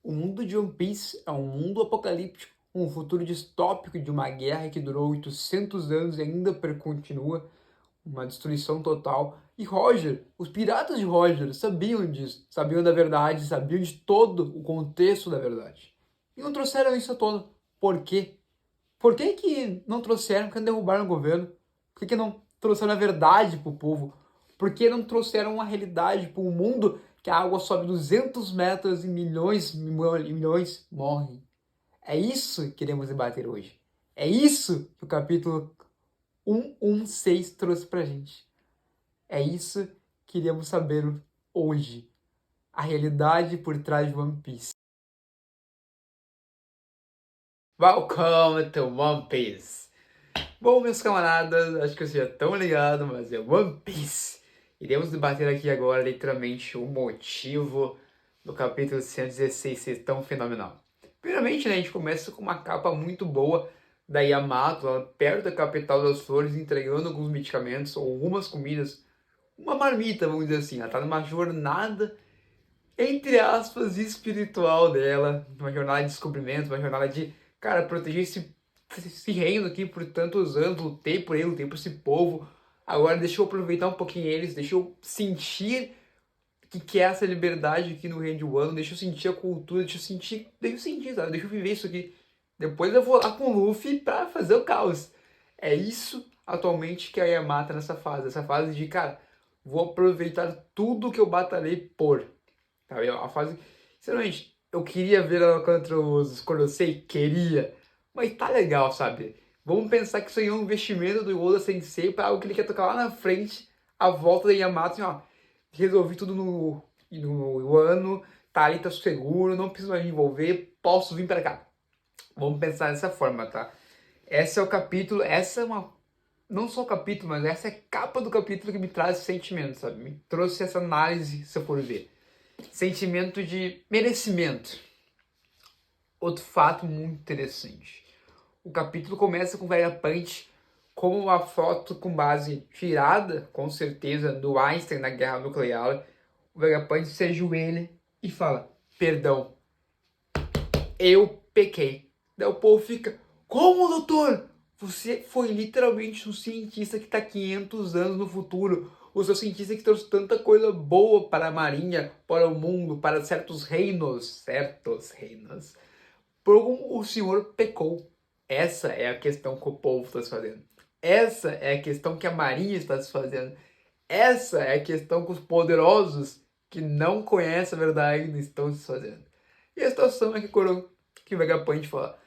O mundo de One Piece é um mundo apocalíptico, um futuro distópico de uma guerra que durou 800 anos e ainda continua, uma destruição total. E Roger, os piratas de Roger sabiam disso, sabiam da verdade, sabiam de todo o contexto da verdade. E não trouxeram isso à tona. Por quê? Por que que não trouxeram quando derrubaram o governo? Por que que não trouxeram a verdade para o povo? Por que não trouxeram a realidade para o mundo que a água sobe 200 metros e milhões e milhões morrem? É isso que queremos debater hoje. É isso que o capítulo 116 trouxe pra gente. É isso que queríamos saber hoje. A realidade por trás de One Piece. Welcome to One Piece! Bom, meus camaradas, acho que vocês já estão ligados, mas é One Piece. Iremos debater aqui agora, literalmente, o motivo do capítulo 116 ser tão fenomenal. Primeiramente, né, a gente começa com uma capa muito boa da Yamato, ela perto da capital das flores, entregando alguns medicamentos ou algumas comidas. Uma marmita, vamos dizer assim. Ela tá numa jornada, entre aspas, espiritual dela. Uma jornada de descobrimento, uma jornada de, cara, proteger esse reino aqui por tantos anos, lutei por ele, lutei por esse povo. Agora deixa eu aproveitar um pouquinho eles, deixa eu sentir o que é essa liberdade aqui no Reino de Wano, deixa eu sentir a cultura, deixa eu sentir, sabe? Deixa eu viver isso aqui. Depois eu vou lá com o Luffy pra fazer o caos. É isso atualmente que a Yamato tá nessa fase, essa fase de, cara, vou aproveitar tudo que eu batalhei por. Sabe? A fase, sinceramente, eu queria ver ela contra os Korosei, queria, mas tá legal, sabe? Vamos pensar que isso aí é um investimento do Oda Sensei para algo que ele quer tocar lá na frente, a volta da Yamato, assim, ó, resolvi tudo no ano, tá ali, tá seguro, não preciso mais me envolver, posso vir para cá. Vamos pensar dessa forma, tá? Esse é o capítulo, essa é uma, não só o capítulo, mas essa é a capa do capítulo que me traz esse sentimento, sabe? Me trouxe essa análise, se eu for ver. Sentimento de merecimento. Outro fato muito interessante. O capítulo começa com o Vegapunk como uma foto com base tirada, com certeza, do Einstein na guerra nuclear. O Vegapunk se ajoelha e fala: perdão, eu pequei. Daí o povo fica: como, doutor? Você foi literalmente um cientista que está 500 anos no futuro. O seu cientista que trouxe tanta coisa boa para a marinha, para o mundo, para certos reinos. Certos reinos. Por como o senhor pecou. Essa é a questão que o povo está se fazendo. Essa é a questão que a marinha está se fazendo. Essa é a questão que os poderosos que não conhecem a verdade estão se fazendo. E a situação é que o Vegapunk fala: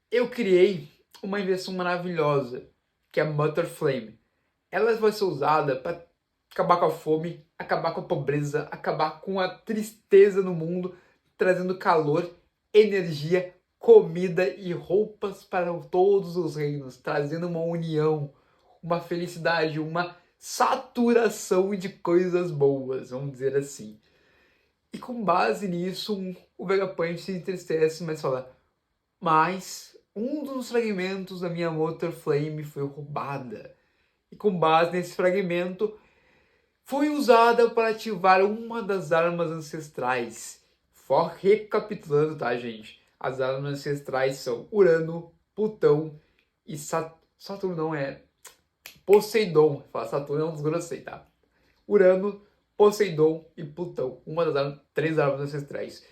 eu criei uma invenção maravilhosa, que é a Mother Flame. Ela vai ser usada para acabar com a fome, acabar com a pobreza, acabar com a tristeza no mundo, trazendo calor, energia, comida e roupas para todos os reinos, trazendo uma união, uma felicidade, uma saturação de coisas boas, vamos dizer assim. E com base nisso, o Vegapunk se entristece, mas fala: mas um dos fragmentos da minha Mother Flame foi roubada. E com base nesse fragmento, foi usada para ativar uma das armas ancestrais. Recapitulando, tá, gente? As armas ancestrais são Urano, Plutão e Saturno, não é Poseidon. Fala Saturno é um dos grossei, tá? Urano, Poseidon e Plutão. Uma das três armas ancestrais.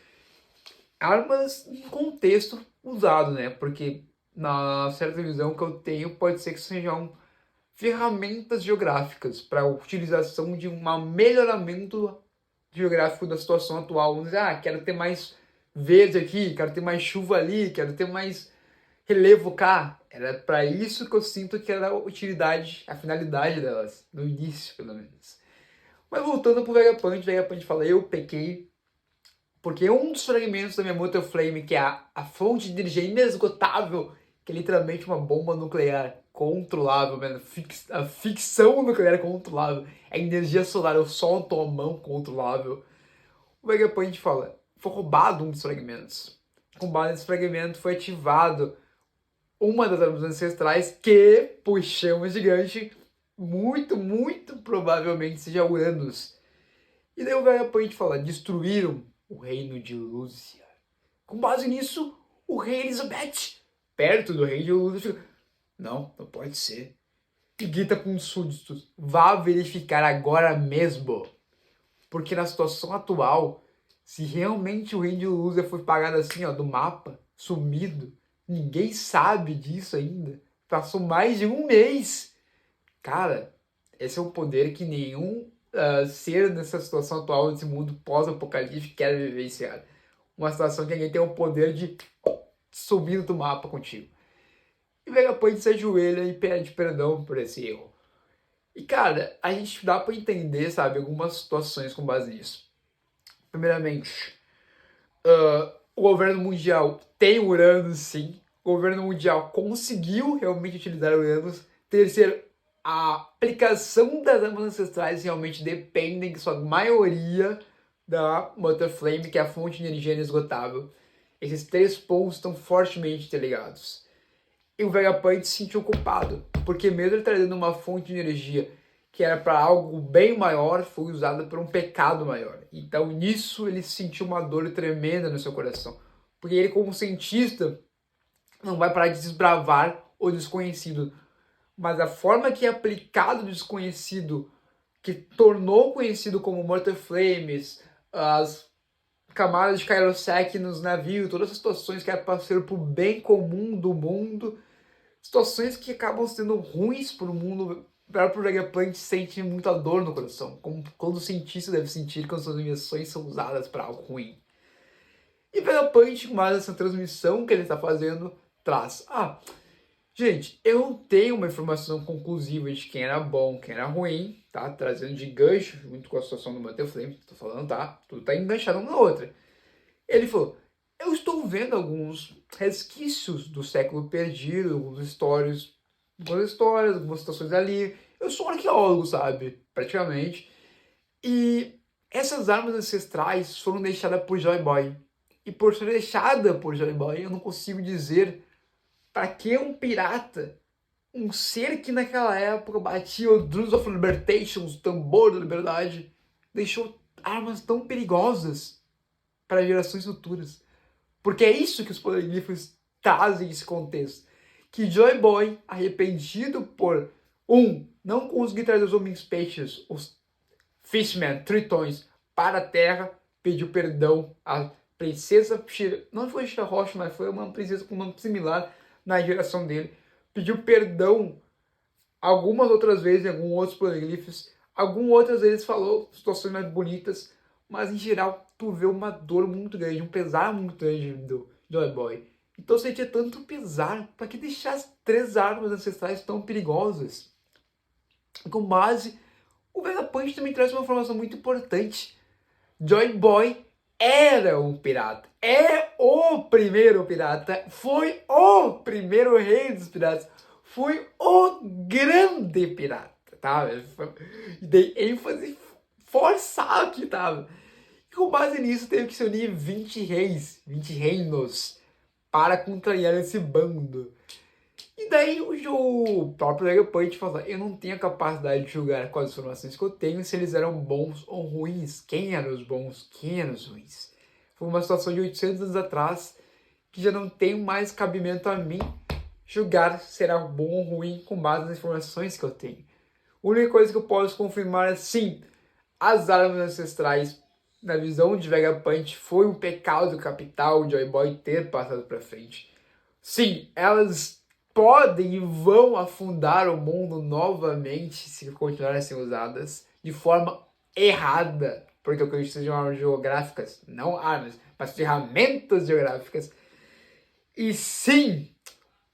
Armas em contexto usado, né? Porque na certa visão que eu tenho, pode ser que sejam ferramentas geográficas para a utilização de um melhoramento geográfico da situação atual. Vamos dizer, quero ter mais verde aqui, quero ter mais chuva ali, quero ter mais relevo cá. Era para isso que eu sinto que era a utilidade, a finalidade delas, no início, pelo menos. Mas voltando pro Vegapunk fala: eu pequei, porque um dos fragmentos da minha Mother Flame, que é a fonte de energia inesgotável, que é literalmente uma bomba nuclear controlável, mano. A ficção nuclear controlável. A energia solar, o sol atomão controlável. O Vegapunk fala: foi roubado um dos fragmentos. Com base nesse fragmento foi ativado uma das armas ancestrais que, puxamos gigante, muito provavelmente seja Uranus. E daí o Vegapunk fala: destruíram o reino de Lúcia. Com base nisso, o rei Elizabeth, perto do rei de Luz, fica, não pode ser. E grita com os súditos, vá verificar agora mesmo. Porque na situação atual, se realmente o rei de Lúcia foi pagado assim, ó, do mapa, sumido, ninguém sabe disso ainda. Passou mais de um mês. Cara, esse é um poder que nenhum ser nessa situação atual desse mundo pós-apocalíptico quer vivenciar. Uma situação que alguém tem o poder de sumir do mapa contigo. E Vegapunk se ajoelha e pede perdão por esse erro. E cara, a gente dá pra entender, sabe, algumas situações com base nisso. Primeiramente, o governo mundial tem Uranus, sim. O governo mundial conseguiu realmente utilizar Uranus. Terceiro, a aplicação das armas ancestrais realmente dependem, em sua maioria, da Mother Flame, que é a fonte de energia inesgotável. Esses três pontos estão fortemente interligados. E o Vegapunk se sentiu culpado, porque mesmo ele trazendo uma fonte de energia que era para algo bem maior, foi usada por um pecado maior. Então nisso ele sentiu uma dor tremenda no seu coração. Porque ele, como cientista, não vai parar de desbravar o desconhecido. Mas a forma que é aplicado o desconhecido, que tornou conhecido como Mortal Flames, as camadas de Kairosek nos navios, todas as situações que eram para ser para o bem comum do mundo, situações que acabam sendo ruins para o mundo. O próprio Vegapunk sente muita dor no coração, como todo cientista deve sentir quando suas invenções são usadas para algo ruim. E Vegapunk, com mais essa transmissão que ele está fazendo, traz: gente, eu não tenho uma informação conclusiva de quem era bom, quem era ruim, tá? Trazendo de gancho junto com a situação do Mortal Flame, tô falando, tá? Tudo tá enganchado uma na outra. Ele falou: eu estou vendo alguns resquícios do século perdido, algumas histórias, algumas situações ali. Eu sou um arqueólogo, sabe? Praticamente. E essas armas ancestrais foram deixadas por Joy Boy. E por ser deixada por Joy Boy, eu não consigo dizer para que um pirata, um ser que naquela época batia o Drums of Libertation, o tambor da liberdade, deixou armas tão perigosas para gerações futuras. Porque é isso que os poliglifos trazem nesse contexto. Que Joy Boy, arrependido por, não conseguir trazer os homens peixes, os Fishmen, tritões, para a Terra, pediu perdão à princesa Shira, não foi Shira Rocha, mas foi uma princesa com um nome similar na geração dele. Pediu perdão algumas outras vezes em alguns outros poliglifos, algumas outras vezes falou situações mais bonitas, mas em geral tu vê uma dor muito grande, um pesar muito grande do Joy Boy. Então sentia tanto pesar, para que deixar as três armas ancestrais tão perigosas? Com base, o Vegapunk também traz uma informação muito importante. Joy Boy era um pirata, é o primeiro pirata, foi o primeiro rei dos piratas, foi o grande pirata, tá? Dei ênfase forçado que tava. E com base nisso, teve que se unir 20 reis, 20 reinos, para contrariar esse bando. E daí o próprio Vegapunk fala: eu não tenho a capacidade de julgar quais informações que eu tenho, se eles eram bons ou ruins, quem eram os bons, quem eram os ruins. Foi uma situação de 800 anos atrás que já não tem mais cabimento a mim julgar se era bom ou ruim com base nas informações que eu tenho. A única coisa que eu posso confirmar é sim, as armas ancestrais, na visão de Vegapunk, foi um pecado capital de Joy Boy ter passado para frente. Sim, elas podem e vão afundar o mundo novamente se continuarem a ser usadas de forma errada, porque eu acredito que sejam armas geográficas, não armas, mas ferramentas geográficas. E sim,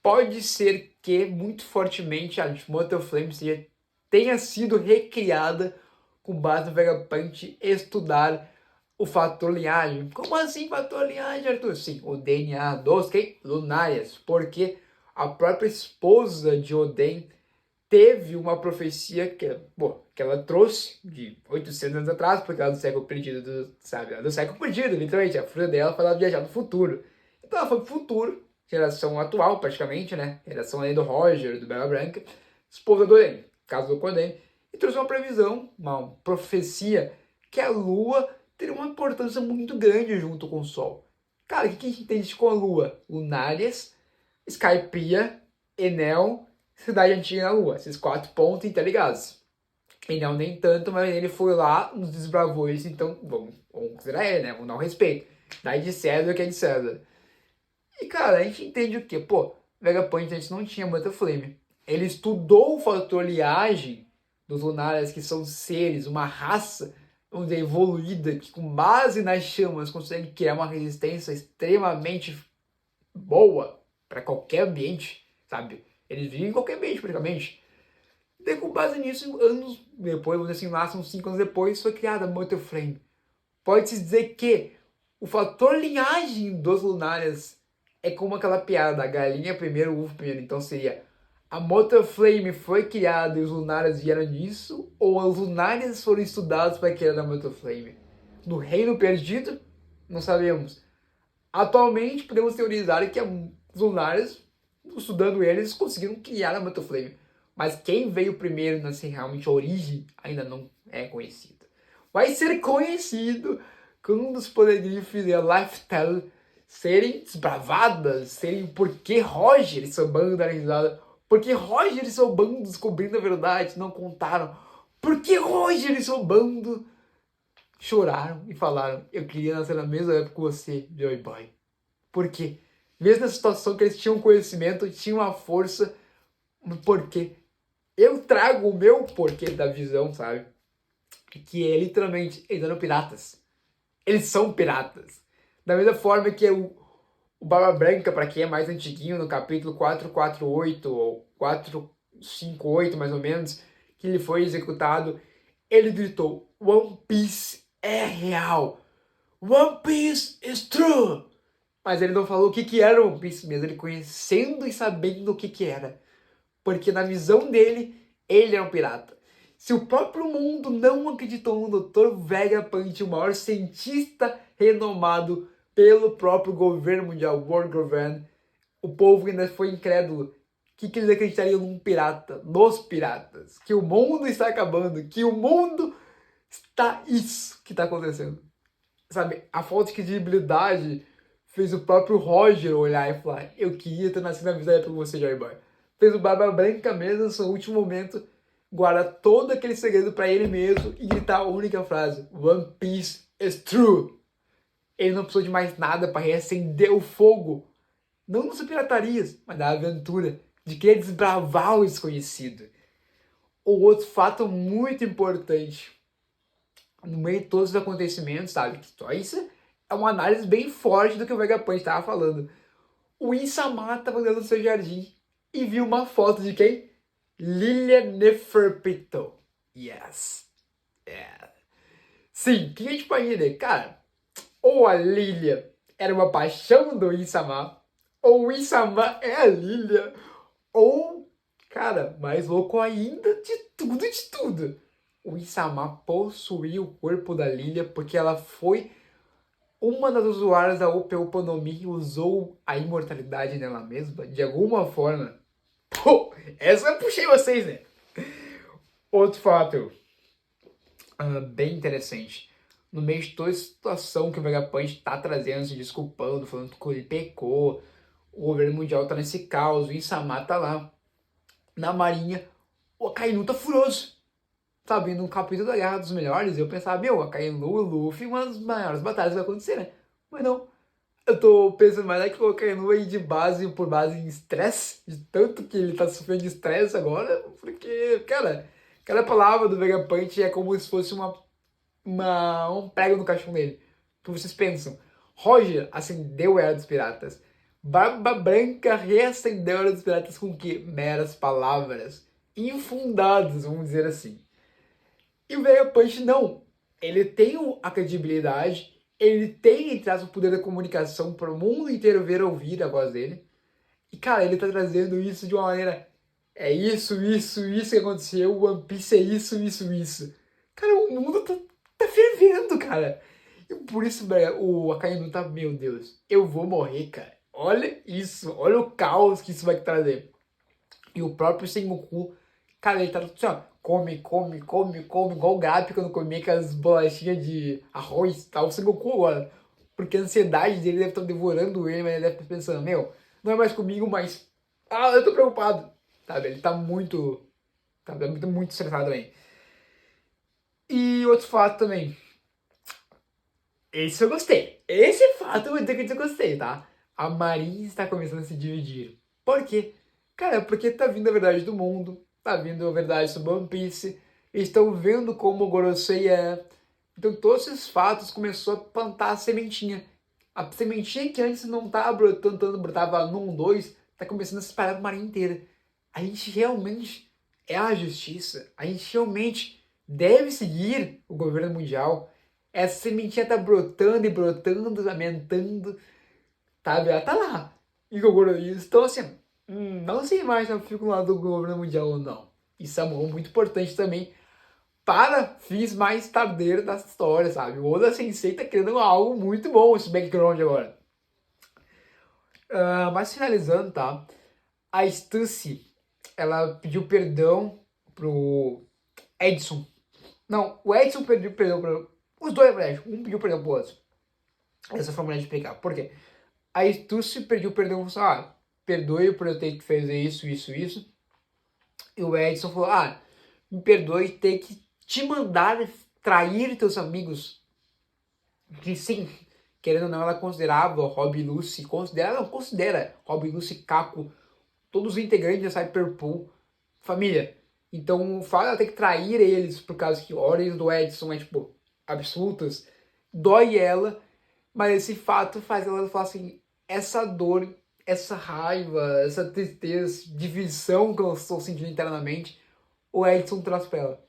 pode ser que muito fortemente a Mortal Flame tenha sido recriada com base no Vegapunk estudar o fator linhagem. Como assim fator linhagem, Arthur? Sim, o DNA dos Lunarias, porque a própria esposa de Oden teve uma profecia que ela trouxe de 800 anos atrás, porque ela é do século perdido, sabe? Ela é do século perdido, literalmente. A fruta dela foi ela viajar no futuro. Então ela foi pro futuro, geração atual praticamente, né? Geração aí do Roger, do Bela Branca, esposa do Oden, casou com Oden, e trouxe uma previsão, uma profecia, que a Lua teria uma importância muito grande junto com o Sol. Cara, o que a gente entende com a Lua? Lunárias, Skypiea, Enel, Cidade Antiga na Lua. Esses 4 pontos interligados. Enel nem tanto, mas ele foi lá, nos desbravou isso, então vamos considerar ele, né? Vamos dar um respeito. Dá de César o que é de César. E, cara, a gente entende o quê? Pô, Vegapunk antes não tinha Flame. Ele estudou o fator liagem dos lunares, que são seres, uma raça, vamos dizer, evoluída, que com base nas chamas consegue criar uma resistência extremamente boa para qualquer ambiente, sabe? Eles vivem em qualquer ambiente, praticamente. E com base nisso, anos depois, vamos dizer assim, lá são 5 anos depois, foi criada a Flame. Pode-se dizer que o fator linhagem dos lunares é como aquela piada da galinha primeiro, o ovo primeiro. Então seria a Flame foi criada e os lunares vieram disso, ou os lunares foram estudados para criar a Flame? No Reino Perdido, não sabemos. Atualmente podemos teorizar que os lunares, estudando eles, conseguiram criar a Flame. Mas quem veio primeiro, assim, realmente a origem, ainda não é conhecida. Vai ser conhecido quando um dos poderíficos e a Lifetale serem desbravadas, serem porque Roger e seu bando deram risada, porque Roger e seu bando descobrindo a verdade, não contaram, porque Roger e seu bando choraram e falaram, eu queria nascer na mesma época que você, Joy Boy. Por quê? Mesmo na situação que eles tinham conhecimento, tinham a força, porque eu trago o meu porquê da visão, sabe? Que é literalmente, eles eram piratas. Eles são piratas. Da mesma forma que o Barba Branca, para quem é mais antiguinho, no capítulo 448 ou 458 mais ou menos, que ele foi executado, ele gritou, One Piece é real. One Piece is true. Mas ele não falou o que era One Piece mesmo, ele conhecendo e sabendo o que era. Porque na visão dele, ele é um pirata. Se o próprio mundo não acreditou no Dr. Vegapunk, o maior cientista renomado pelo próprio governo mundial, World Govern, o povo ainda foi incrédulo. Que eles acreditariam num pirata, nos piratas? Que o mundo está acabando, que o mundo está isso que está acontecendo. Sabe, a falta de credibilidade fez o próprio Roger olhar e falar, eu queria ter nascido na vida pra você, Joy Boy. Fez o Barba Branca mesmo, no seu último momento, guardar todo aquele segredo para ele mesmo e gritar a única frase, One Piece is true. Ele não precisou de mais nada para reacender o fogo, não das piratarias, mas da aventura, de querer desbravar o desconhecido. O outro fato muito importante, no meio de todos os acontecimentos, sabe, que só isso é uma análise bem forte do que o Vegapunk estava falando. O Insama estava andando no seu jardim e viu uma foto de quem? Lilia Neferpito. Yes. Yeah. Sim, o que a gente pode entender? Cara, ou a Lilia era uma paixão do Insama, ou o Insama é a Lilia, ou, cara, mais louco ainda, de tudo. O Insama possuía o corpo da Lilia porque ela foi uma das usuárias da Ope Opa no Mi e usou a imortalidade nela mesma de alguma forma. Pô, essa eu puxei vocês, né? Outro fato bem interessante. No meio de toda a situação que o Vegapunk tá trazendo, se desculpando, falando que ele pecou, o governo mundial tá nesse caos, o Insama tá lá. Na marinha, o Akainu tá furioso. Sabe, no capítulo da Guerra dos Melhores, eu pensava, meu, Akainu e o Luffy, uma das maiores batalhas vai acontecer, né? Mas não. Eu tô pensando mais que o Akainu aí de base, por base em estresse, de tanto que ele tá sofrendo de estresse agora, porque, cara, cada palavra do Vegapunk é como se fosse um prego no caixão dele. O que vocês pensam? Roger acendeu a Era dos Piratas. Barba Branca reacendeu a Era dos Piratas com que? Meras palavras. Infundadas, vamos dizer assim. E o Vegapunk não. Ele tem a credibilidade, ele tem, entre aspas, o poder da comunicação para o mundo inteiro ver e ouvir a voz dele. E, cara, ele tá trazendo isso de uma maneira... É isso que aconteceu, o One Piece é isso. Cara, o mundo tá fervendo, cara. E por isso, o Akainu tá, meu Deus, eu vou morrer, cara. Olha isso, olha o caos que isso vai trazer. E o próprio Sengoku, cara, ele tá assim, ó, come, igual o Garp quando comia aquelas bolachinhas de arroz, tá? O Sengoku agora, Porque a ansiedade dele deve estar devorando ele, mas ele deve estar pensando, meu, não é mais comigo, mas... Ah, eu tô preocupado. Sabe, ele tá muito... Tá muito estressado também. E outro fato também. Esse eu gostei. Esse fato eu vou dizer que eu gostei, tá? A Marinha está começando a se dividir. Por quê? Cara, porque tá vindo a verdade do mundo, tá vindo a verdade sobre One Piece, estão vendo como o Gorosei é. Então todos esses fatos começou a plantar a sementinha. A sementinha que antes não tava brotando, tanto brotava num, dois, tá começando a se espalhar pra Marinha inteira. A gente realmente é a justiça. A gente realmente deve seguir o governo mundial. Essa sementinha tá brotando e brotando, aumentando, sabe? Ela tá lá. E o governo, então assim, não sei mais se eu fico no lado do governo mundial ou não. Isso é algo muito importante também para fins mais tardeiros da história, sabe? O Oda Sensei tá criando algo muito bom esse background agora. Mas finalizando, tá? A Stussy, ela pediu perdão pro Edson. Não, o Edson pediu perdão pro... Os dois, na verdade. Um pediu perdão pro outro. Essa foi a maneira de explicar. Por quê? A Stussy pediu perdão, falou assim, perdoe por eu ter que fazer isso, isso, isso. E o Edson falou, me perdoe ter que te mandar trair teus amigos. Que sim, querendo ou não, ela considerava Rob e Lucy, considera Rob e Lucy, Caco, todos os integrantes da Cyberpool, família. Então, o fato dela ter que trair eles, por causa que ordens do Edson é, tipo, absolutas, dói ela, mas esse fato faz ela falar assim, essa dor, essa raiva, essa tristeza, divisão que eu estou sentindo internamente, o Edson traz pra ela.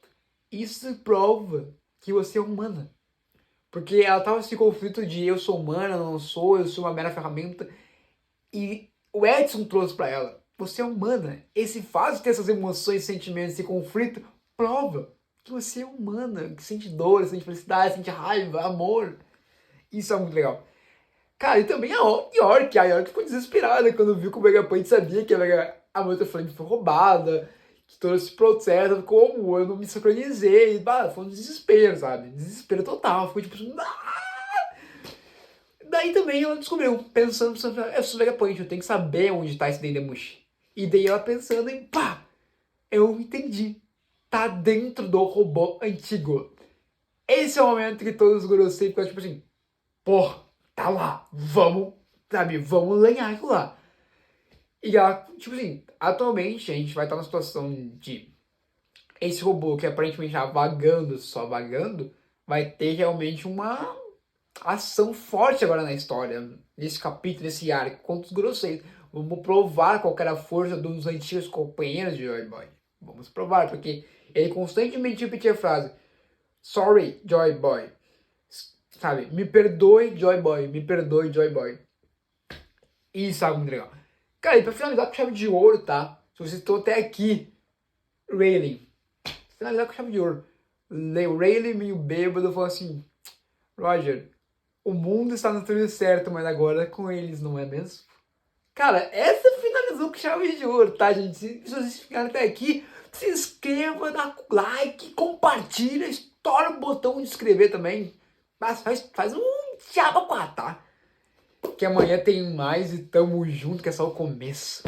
Isso prova que você é humana. Porque ela tava nesse conflito de eu sou humana, não sou, eu sou uma mera ferramenta. E o Edson trouxe pra ela. Você é humana. Esse fato de ter essas emoções, sentimentos, esse conflito, prova que você é humana, que sente dor, sente felicidade, sente raiva, amor. Isso é muito legal. Cara, e também a York ficou desesperada quando viu que o Vegapunk sabia que a Moita Flame foi roubada, que todo esse processo, como eu não me sincronizei, foi um desespero, sabe? Desespero total, ficou tipo assim, Daí também ela descobriu, pensando, eu sou Vegapunk, eu tenho que saber onde tá esse Dendemushi. E daí ela pensando em, eu entendi, tá dentro do robô antigo. Esse é o momento que todos os Gorosei ficam tipo assim, tá lá, vamos lenhar aquilo lá. E ela, tipo assim, atualmente a gente vai estar numa situação de esse robô que aparentemente já vagando, só vagando, vai ter realmente uma ação forte agora na história, nesse capítulo, nesse arco, contra os Gorosei. Vamos provar qual era a força dos antigos companheiros de Joy Boy. Vamos provar, porque ele constantemente repetia a frase Sorry, Joy Boy. Sabe? Me perdoe, Joy Boy. Me perdoe, Joy Boy. Isso é algo muito legal. Cara, e pra finalizar com chave de ouro, tá? Se vocês estão até aqui, Rayleigh. Finalizar com chave de ouro. Rayleigh, meio bêbado, falou assim: Roger, o mundo está no trilho certo, mas agora é com eles, não é mesmo? Cara, essa finalizou com chave de ouro, tá, gente? Se vocês ficaram até aqui, se inscreva, dá like, compartilha, estoura o botão de inscrever também. Mas faz um tchau, tá? Que amanhã tem mais e tamo junto, que é só o começo.